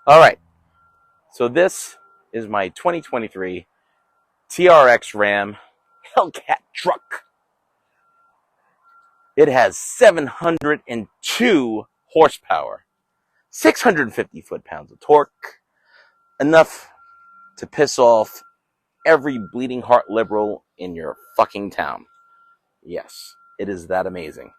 All right, so this is my 2023 TRX Ram Hellcat truck. It has 702 horsepower, 650 foot-pounds of torque, enough to piss off every bleeding heart liberal in your fucking town. Yes, it is that amazing.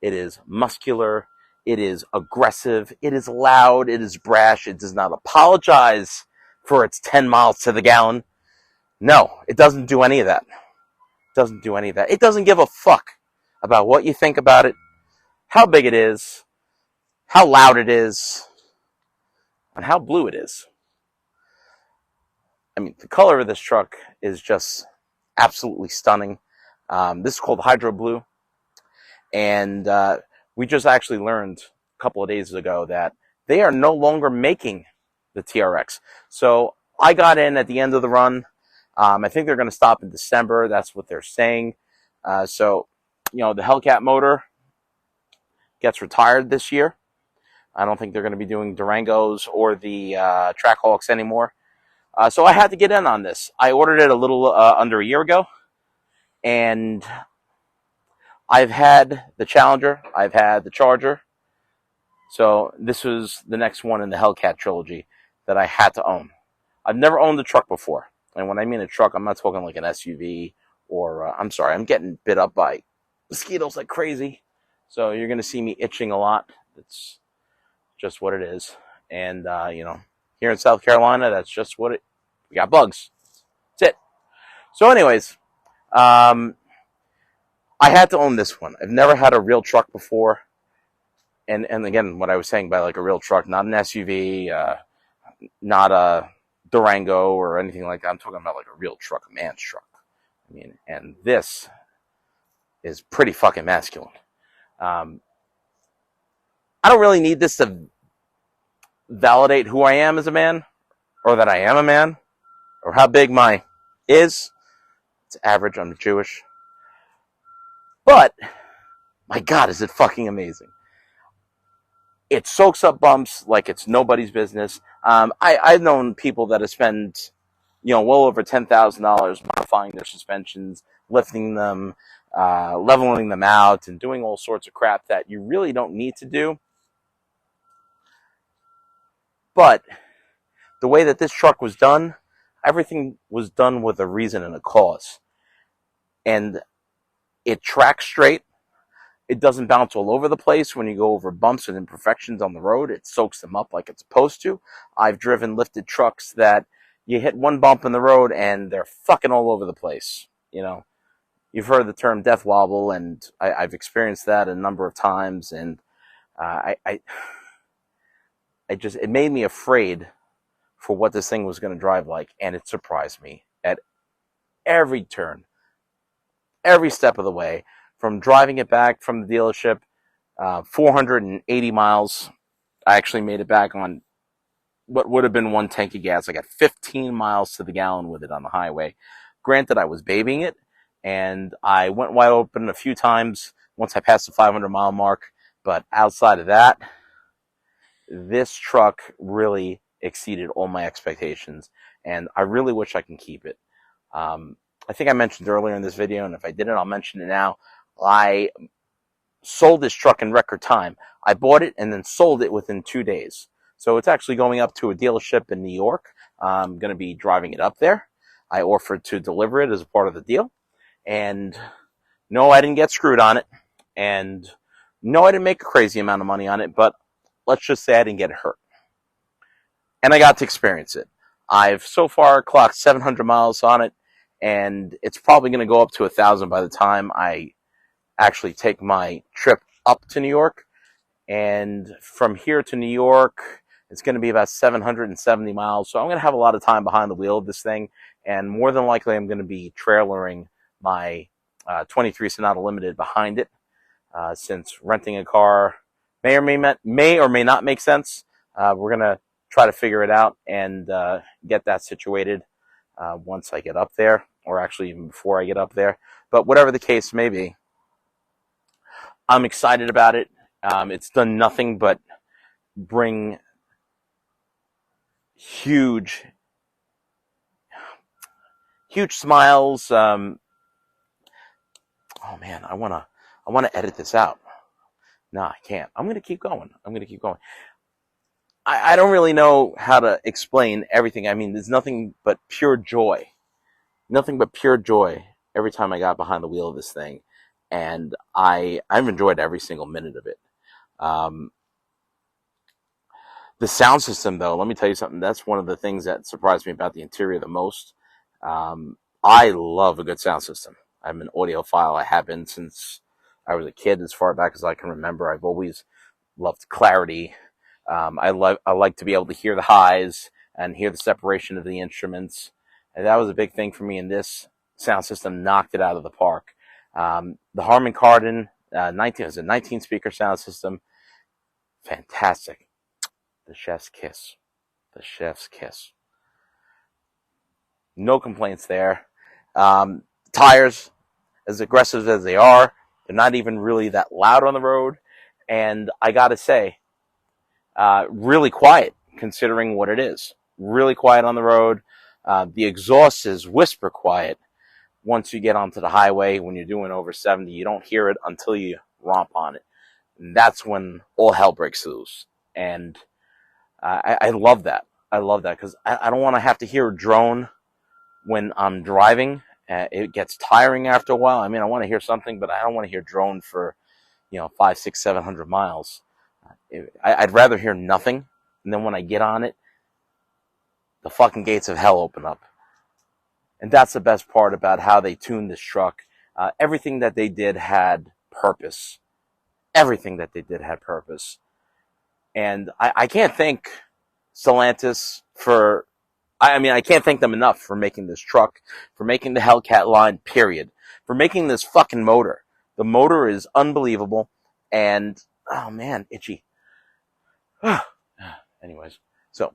It is muscular, it is aggressive, it is loud, it is brash, it does not apologize for its 10 miles to the gallon. No, it doesn't do any of that. It doesn't do any of that. It doesn't give a fuck about what you think about it, how big it is, how loud it is, and how blue it is. I mean, the color of this truck is just absolutely stunning. This is called Hydro Blue. And we just actually learned a couple of days ago that they are no longer making the TRX. So I got in at the end of the run. I think they're going to stop in December. That's what they're saying. So, the Hellcat motor gets retired this year. I don't think they're going to be doing Durangos or the Trackhawks anymore. So I had to get in on this. I ordered it a little under a year ago. And I've had the Challenger. I've had the Charger. So this was the next one in the Hellcat trilogy that I had to own. I've never owned a truck before. And when I mean a truck, I'm not talking like an SUV or, I'm sorry, I'm getting bit up by mosquitoes like crazy. So you're going to see me itching a lot. It's just what it is. And, here in South Carolina, that's just what we got bugs. That's it. So anyways, I had to own this one. I've never had a real truck before. And again, what I was saying by like a real truck, not an SUV, not a Durango or anything like that. I'm talking about like a real truck, a man's truck. I mean, and this is pretty fucking masculine. I don't really need this to validate who I am as a man, or that I am a man, or how big my is. It's average. I'm Jewish. But, my God, is it fucking amazing. It soaks up bumps like it's nobody's business. I've known people that have spent, well over $10,000 modifying their suspensions, lifting them, leveling them out, and doing all sorts of crap that you really don't need to do. But the way that this truck was done, everything was done with a reason and a cause. And it tracks straight. It doesn't bounce all over the place when you go over bumps and imperfections on the road. It soaks them up like it's supposed to. I've driven lifted trucks that you hit one bump in the road and they're fucking all over the place. You've heard the term death wobble, and I've experienced that a number of times. And it made me afraid for what this thing was going to drive like. And it surprised me at every turn, every step of the way. From driving it back from the dealership, 480 miles. I actually made it back on what would have been one tank of gas. I got 15 miles to the gallon with it on the highway. Granted, I was babying it, and I went wide open a few times once I passed the 500-mile mark. But outside of that, this truck really exceeded all my expectations, and I really wish I can keep it. I think I mentioned earlier in this video, and if I didn't, I'll mention it now. I sold this truck in record time. I bought it and then sold it within 2 days. So it's actually going up to a dealership in New York. I'm going to be driving it up there. I offered to deliver it as a part of the deal. And no, I didn't get screwed on it. And no, I didn't make a crazy amount of money on it. But let's just say I didn't get hurt. And I got to experience it. I've so far clocked 700 miles on it. And it's probably going to go up to 1,000 by the time I actually take my trip up to New York. And from here to New York, it's going to be about 770 miles. So I'm going to have a lot of time behind the wheel of this thing. And more than likely, I'm going to be trailering my 23 Sonata Limited behind it, since renting a car may or may not make sense. We're going to try to figure it out and get that situated once I get up there, or actually even before I get up there. But whatever the case may be, I'm excited about it. It's done nothing but bring huge, huge smiles. Oh man, I wanna edit this out. No, I can't. I'm gonna keep going. I don't really know how to explain everything. I mean, there's nothing but pure joy. Nothing but pure joy every time I got behind the wheel of this thing. And I've enjoyed every single minute of it. Um, the sound system, though, let me tell you something. That's one of the things that surprised me about the interior the most. I love a good sound system. I'm an audiophile. I have been since I was a kid, as far back as I can remember. I've always loved clarity. I like to be able to hear the highs and hear the separation of the instruments. And that was a big thing for me, and this sound system knocked it out of the park. The Harman Kardon 19 speaker sound system, fantastic. The chef's kiss. The chef's kiss. No complaints there. Tires, as aggressive as they are, they're not even really that loud on the road. And I gotta say, really quiet considering what it is. Really quiet on the road. The exhaust is whisper quiet. Once you get onto the highway, when you're doing over 70, you don't hear it until you romp on it. And that's when all hell breaks loose. And I love that. I love that because I don't want to have to hear a drone when I'm driving. It gets tiring after a while. I mean, I want to hear something, but I don't want to hear drone for, 5, 6, 700 miles. I'd rather hear nothing. And then when I get on it, the fucking gates of hell open up. And that's the best part about how they tuned this truck. Everything that they did had purpose. Everything that they did had purpose. And I can't thank Stellantis for, I can't thank them enough for making this truck, for making the Hellcat line, period. For making this fucking motor. The motor is unbelievable. And, oh man, itchy. Anyways, so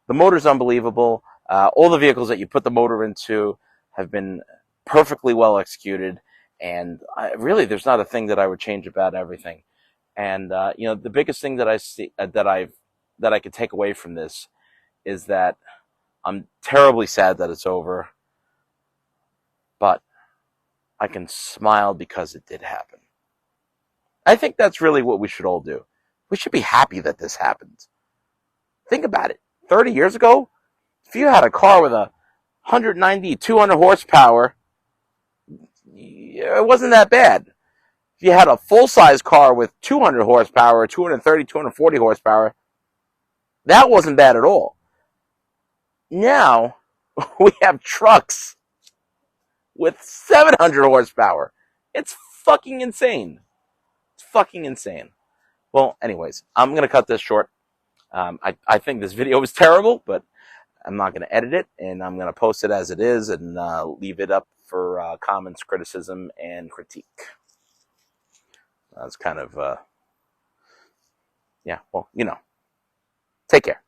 the motor's unbelievable. All the vehicles that you put the motor into have been perfectly well executed. And really, there's not a thing that I would change about everything. And, the biggest thing that I see, that I could take away from this is that I'm terribly sad that it's over, but I can smile because it did happen. I think that's really what we should all do. We should be happy that this happened. Think about it. 30 years ago, if you had a car with 190, 200 horsepower, it wasn't that bad. If you had a full-size car with 200 horsepower, 230, 240 horsepower, that wasn't bad at all. Now, we have trucks with 700 horsepower. It's fucking insane. It's fucking insane. Well, anyways, I'm going to cut this short. I think this video was terrible, but I'm not going to edit it, and I'm going to post it as it is and leave it up for comments, criticism, and critique. That's kind of, yeah, well, take care.